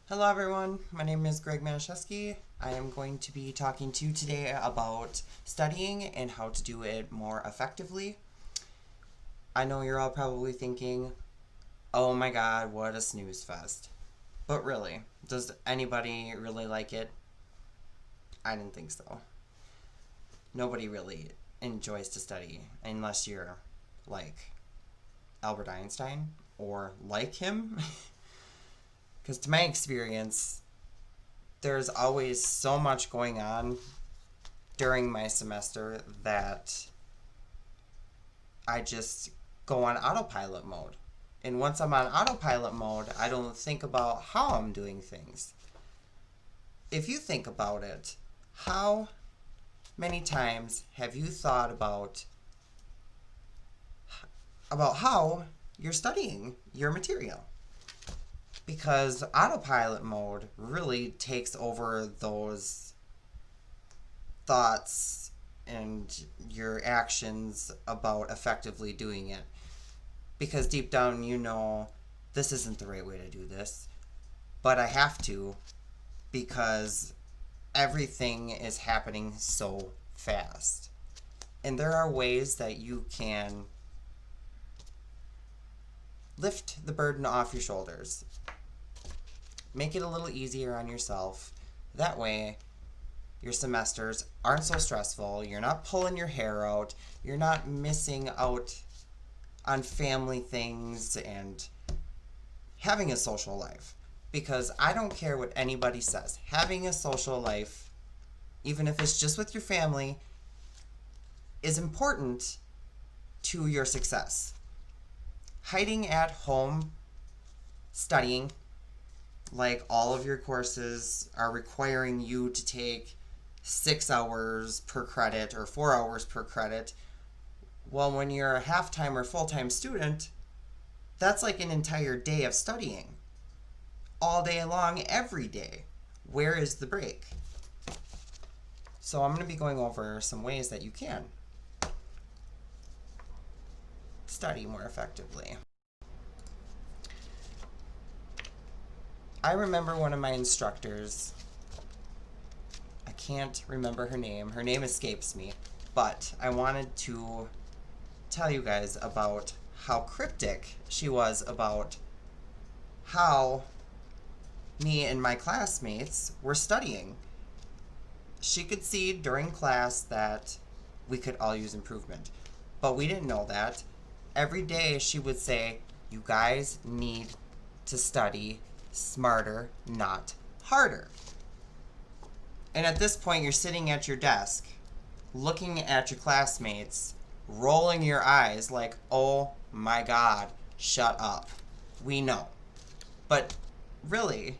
Hello, everyone. My name is Greg Maniszewski. I am going to be talking to you today about studying and how to do it more effectively. I know you're all probably thinking, oh my god, what a snooze fest. But really, does anybody really like it? I didn't think so. Nobody really enjoys to study unless you're like Albert Einstein or like him. Because to my experience, there's always so much going on during my semester that I just go on autopilot mode. And once I'm on autopilot mode, I don't think about how I'm doing things. If you think about it, how many times have you thought about how you're studying your material? Because autopilot mode really takes over those thoughts and your actions about effectively doing it. Because deep down, you know, this isn't the right way to do this, but I have to because everything is happening so fast. And there are ways that you can lift the burden off your shoulders, make it a little easier on yourself. That way, your semesters aren't so stressful. You're not pulling your hair out. You're not missing out on family things and having a social life. Because I don't care what anybody says. Having a social life, even if it's just with your family, is important to your success. Hiding at home, studying, like all of your courses are requiring you to take 6 hours per credit or 4 hours per credit. Well, when you're a half time or full time student, that's like an entire day of studying. All day long, every day. Where is the break? So, I'm going to be going over some ways that you can study more effectively. I remember one of my instructors. I can't remember her name. Her name escapes me. But I wanted to tell you guys about how cryptic she was about how me and my classmates were studying. She could see during class that we could all use improvement, but we didn't know that. Every day she would say, you guys need to study smarter, not harder. And at this point, you're sitting at your desk, looking at your classmates, rolling your eyes like, oh my god, shut up. We know. But really,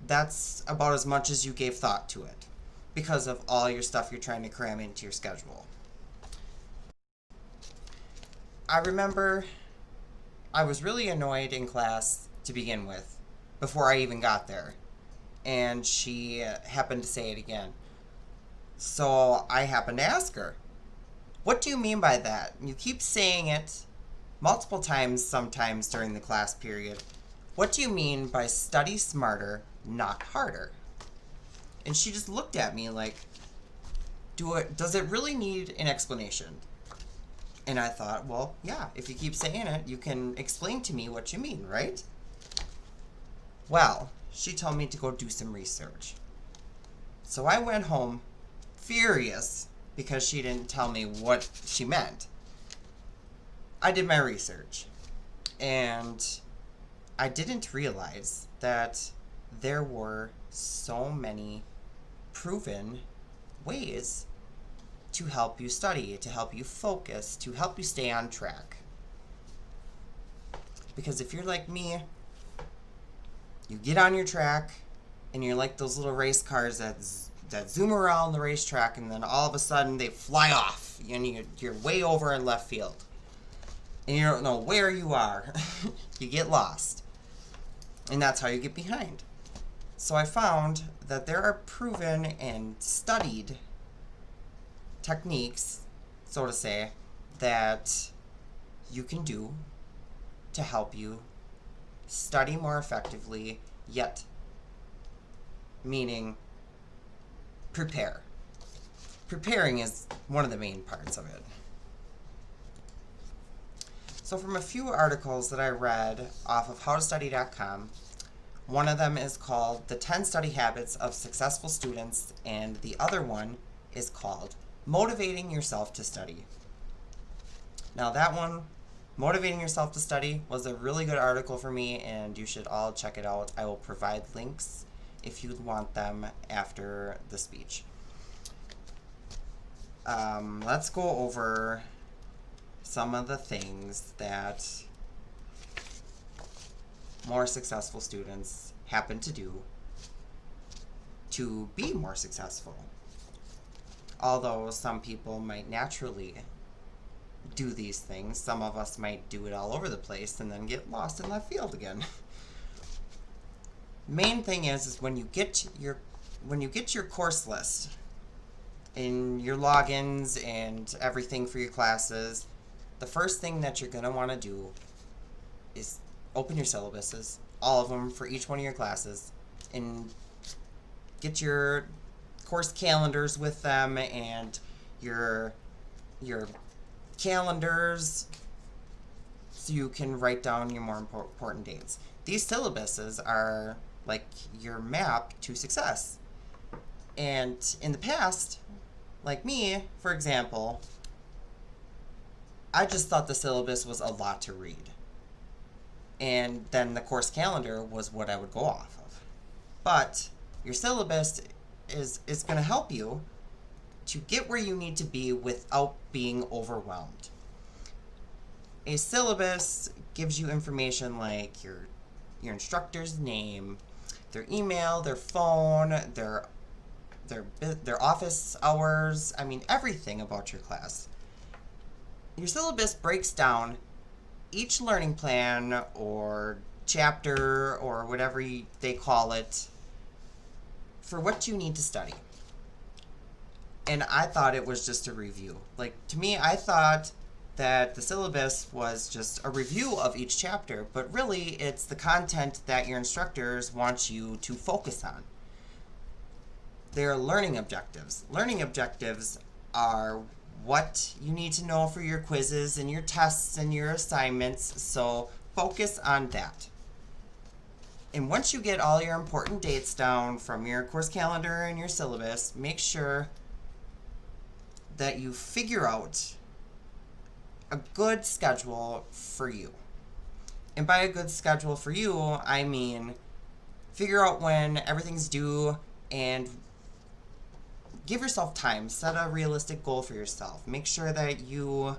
that's about as much as you gave thought to it because of all your stuff you're trying to cram into your schedule. I remember I was really annoyed in class to begin with before I even got there. And she happened to say it again. So I happened to ask her, what do you mean by that? You keep saying it multiple times sometimes during the class period. What do you mean by study smarter, not harder? And she just looked at me like, does it really need an explanation? And I thought, well, yeah, if you keep saying it, you can explain to me what you mean, right? Well, she told me to go do some research. So I went home furious because she didn't tell me what she meant. I did my research and I didn't realize that there were so many proven ways to help you study, to help you focus, to help you stay on track. Because if you're like me, you get on your track and you're like those little race cars that zoom around the racetrack and then all of a sudden they fly off and you're way over in left field and you don't know where you are. You get lost. And that's how you get behind. So I found that there are proven and studied techniques, so to say, that you can do to help you study more effectively, yet meaning prepare. Preparing is one of the main parts of it. So from a few articles that I read off of howtostudy.com, one of them is called The 10 Study Habits of Successful Students, and the other one is called Motivating Yourself to Study. Now that one, Motivating Yourself to Study, was a really good article for me, and you should all check it out. I will provide links if you want them after the speech. Let's go over some of the things that more successful students happen to do to be more successful. Although some people might naturally do these things, some of us might do it all over the place and then get lost in left field again. Main thing is when you get your course list in your logins and everything for your classes, the first thing that you're going to want to do is open your syllabuses, all of them for each one of your classes, and get your course calendars with them and your calendars so you can write down your more important dates. These syllabuses are like your map to success. And in the past, like me, for example, I just thought the syllabus was a lot to read. And then the course calendar was what I would go off of. But your syllabus is going to help you to get where you need to be without being overwhelmed. A syllabus gives you information like your instructor's name, their email, their phone, their office hours, everything about your class. Your syllabus breaks down each learning plan or chapter or whatever they call it for what you need to study. And I thought it was just a review. To me, I thought that the syllabus was just a review of each chapter, but really it's the content that your instructors want you to focus on. They're learning objectives. Learning objectives are what you need to know for your quizzes and your tests and your assignments, so focus on that. And once you get all your important dates down from your course calendar and your syllabus, make sure that you figure out a good schedule for you. And by a good schedule for you, I mean figure out when everything's due and give yourself time. Set a realistic goal for yourself. Make sure that you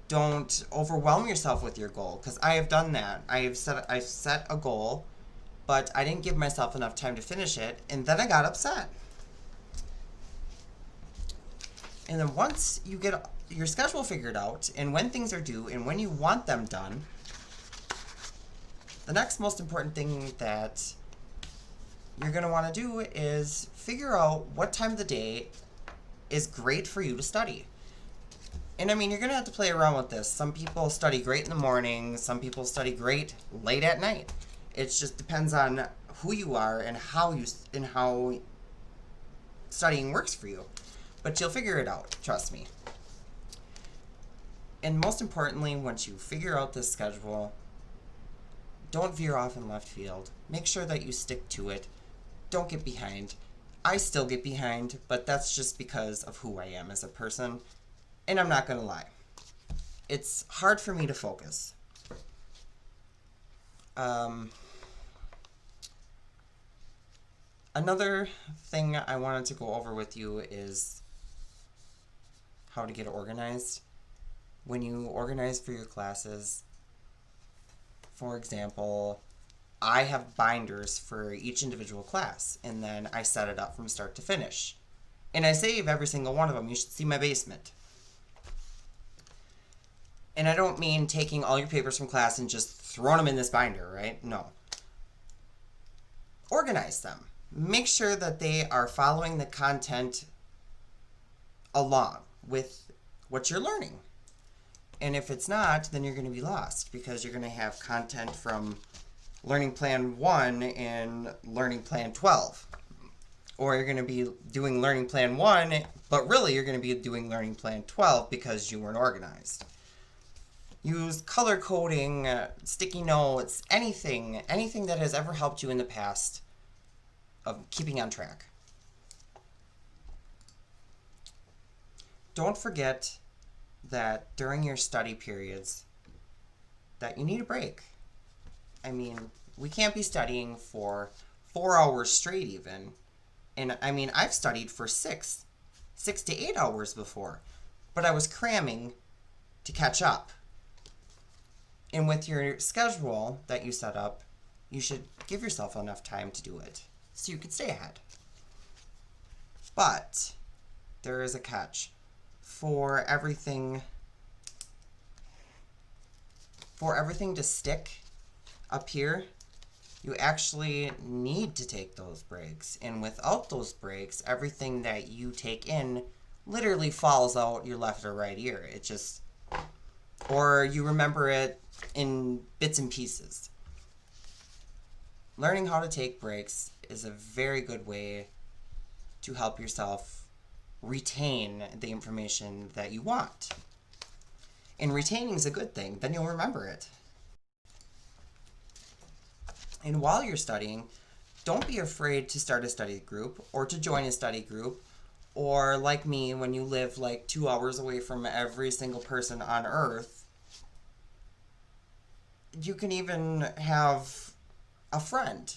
don't overwhelm yourself with your goal, because I have done that. I've set a goal, but I didn't give myself enough time to finish it, and then I got upset. And then once you get your schedule figured out and when things are due and when you want them done, the next most important thing that you're going to want to do is figure out what time of the day is great for you to study. And you're going to have to play around with this. Some people study great in the morning, some people study great late at night. It just depends on who you are and how studying works for you. But you'll figure it out, trust me. And most importantly, once you figure out this schedule, don't veer off in left field. Make sure that you stick to it. Don't get behind. I still get behind, but that's just because of who I am as a person. And I'm not going to lie. It's hard for me to focus. Another thing I wanted to go over with you is how to get organized. When you organize for your classes, for example, I have binders for each individual class, and then I set it up from start to finish. And I save every single one of them. You should see my basement. And I don't mean taking all your papers from class and just throwing them in this binder, right? No. Organize them. Make sure that they are following the content along with what you're learning. And if it's not, then you're going to be lost, because you're going to have content from Learning Plan 1 and Learning Plan 12. Or you're going to be doing learning plan 1, but really you're going to be doing learning plan 12 because you weren't organized. Use color coding, sticky notes, anything that has ever helped you in the past of keeping on track. Don't forget that during your study periods that you need a break. I mean, we can't be studying for 4 hours straight even. And I mean, I've studied for 6 to 8 hours before, but I was cramming to catch up. And with your schedule that you set up, you should give yourself enough time to do it so you can stay ahead. But there is a catch. For everything to stick up here, you actually need to take those breaks. And without those breaks, everything that you take in literally falls out your left or right ear. It just, or you remember it in bits and pieces. Learning how to take breaks is a very good way to help yourself retain the information that you want. And retaining is a good thing, then you'll remember it. And while you're studying, don't be afraid to start a study group or to join a study group, or like me, when you live like 2 hours away from every single person on earth, you can even have a friend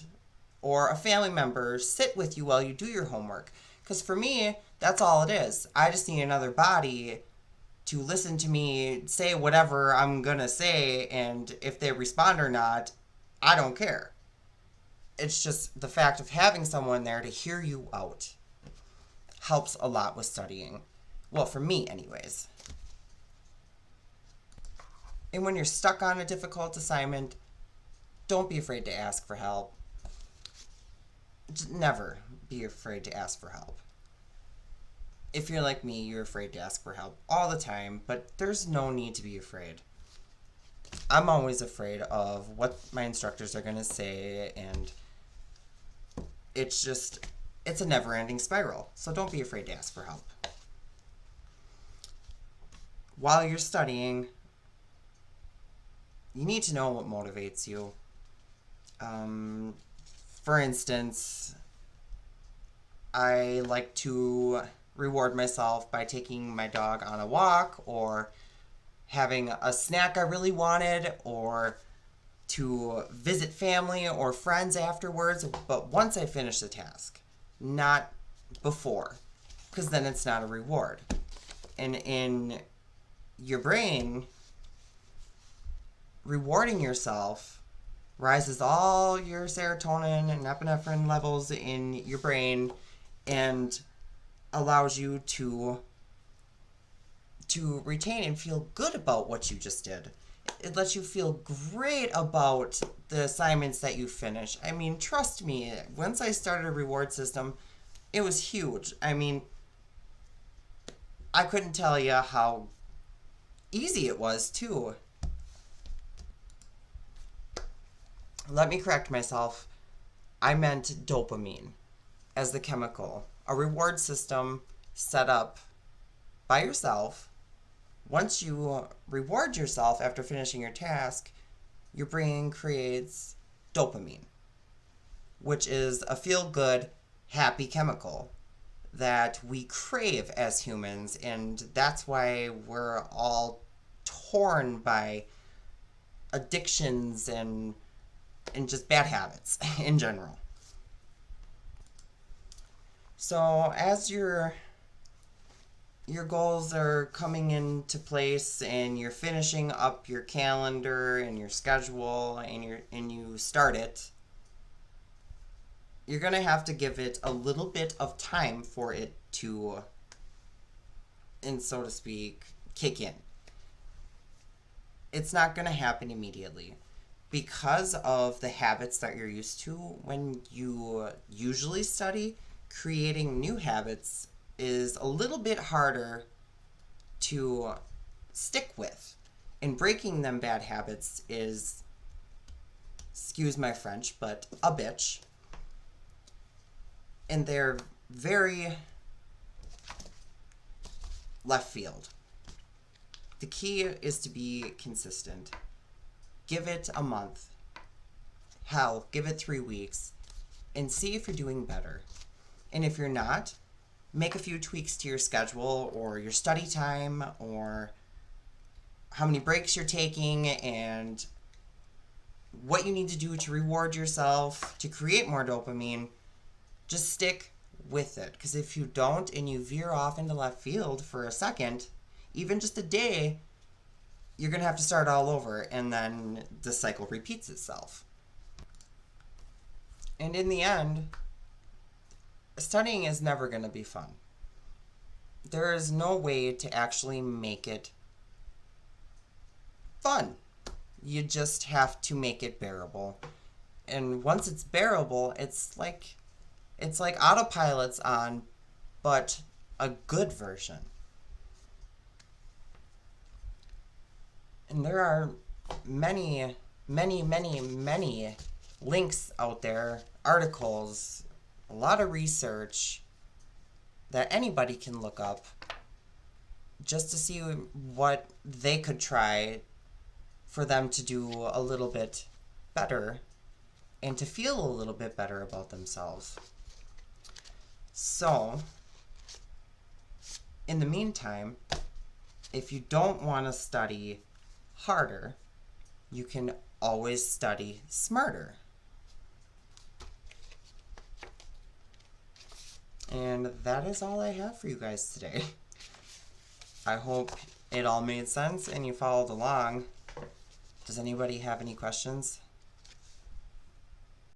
or a family member sit with you while you do your homework. Because for me, that's all it is. I just need another body to listen to me say whatever I'm gonna say, and if they respond or not, I don't care. It's just the fact of having someone there to hear you out helps a lot with studying. Well, for me anyways. And when you're stuck on a difficult assignment, don't be afraid to ask for help. Never be afraid to ask for help. If you're like me, you're afraid to ask for help all the time, but there's no need to be afraid. I'm always afraid of what my instructors are going to say, and it's a never-ending spiral. So don't be afraid to ask for help. While you're studying, you need to know what motivates you. For instance, I like to reward myself by taking my dog on a walk, or having a snack I really wanted, or to visit family or friends afterwards, but once I finish the task, not before, because then it's not a reward. And in your brain, rewarding yourself rises all your serotonin and epinephrine levels in your brain and allows you to retain and feel good about what you just did. It lets you feel great about the assignments that you finish. I mean, trust me, once I started a reward system, it was huge. I mean, I couldn't tell you how easy it was, too. Let me correct myself. I meant dopamine as the chemical. A reward system set up by yourself. Once you reward yourself after finishing your task, your brain creates dopamine, which is a feel-good, happy chemical that we crave as humans, and that's why we're all torn by addictions and just bad habits in general. So as your goals are coming into place and you're finishing up your calendar and your schedule and you start it, you're going to have to give it a little bit of time for it to, and so to speak, kick in. It's not going to happen immediately because of the habits that you're used to when you usually study. Creating new habits is a little bit harder to stick with. And breaking them bad habits is, excuse my French, but a bitch. and they're very left field. The key is to be consistent. Give it a month. Hell, give it 3 weeks and see if you're doing better. And if you're not, make a few tweaks to your schedule or your study time or how many breaks you're taking and what you need to do to reward yourself, to create more dopamine. Just stick with it. Because if you don't and you veer off into left field for a second, even just a day, you're going to have to start all over, and then the cycle repeats itself. And in the end, studying is never going to be fun. There is no way to actually make it fun. You just have to make it bearable. And once it's bearable, it's like autopilot's on, but a good version. And there are many, many, many, many links out there, articles, a lot of research that anybody can look up just to see what they could try for them to do a little bit better and to feel a little bit better about themselves. So, in the meantime, if you don't want to study harder, you can always study smarter. And that is all I have for you guys today. I hope it all made sense and you followed along. Does anybody have any questions?